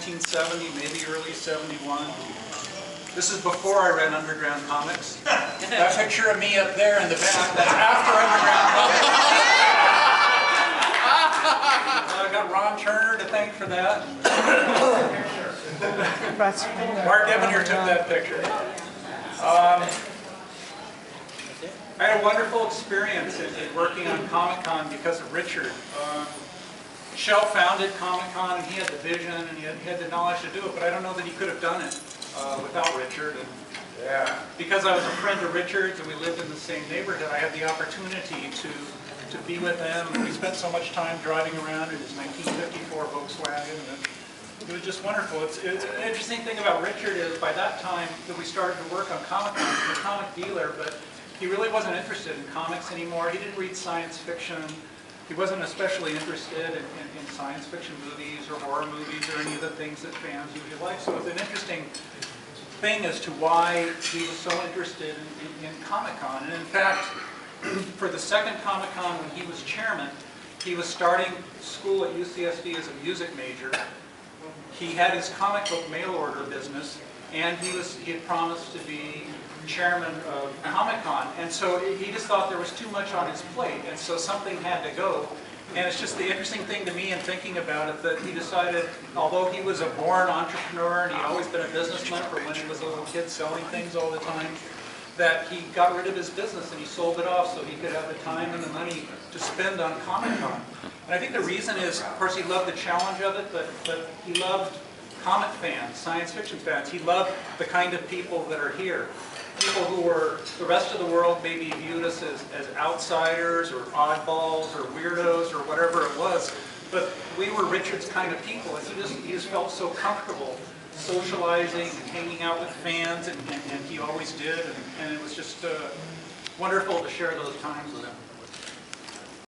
1970, maybe early 71. This is before I read Underground Comics. That picture of me up there in the back, that's after Underground Comics. I got Ron Turner to thank for that. Mark Evanier took that picture. I had a wonderful experience in working on Comic-Con because of Richard. Shell founded Comic-Con, and he had the vision and he had the knowledge to do it, but I don't know that he could have done it without Richard. And because I was a friend of Richard's and we lived in the same neighborhood, I had the opportunity to be with them. And we spent so much time driving around in his 1954 Volkswagen. And it was just wonderful. It's an interesting thing about Richard is by that time that we started to work on Comic-Con, he was a comic dealer, but he really wasn't interested in comics anymore. He didn't read science fiction. He wasn't especially interested in science fiction movies or horror movies or any of the things that fans usually like. So it's an interesting thing as to why he was so interested in Comic-Con. And in fact, for the second Comic-Con when he was chairman, he was starting school at UCSD as a music major. He had his comic book mail order business, and he had promised to be chairman of Comic-Con, and so he just thought there was too much on his plate, and so something had to go. And it's just the interesting thing to me in thinking about it that he decided, although he was a born entrepreneur and he'd always been a businessman from when he was a little kid selling things all the time, that he got rid of his business and he sold it off so he could have the time and the money to spend on Comic-Con. And I think the reason is, of course, he loved the challenge of it, but he loved comic fans, science fiction fans. He loved the kind of people that are here. People who were, the rest of the world maybe viewed us as outsiders or oddballs or weirdos or whatever it was, but we were Richard's kind of people, and he just felt so comfortable socializing and hanging out with fans, and he always did, and it was just wonderful to share those times with him.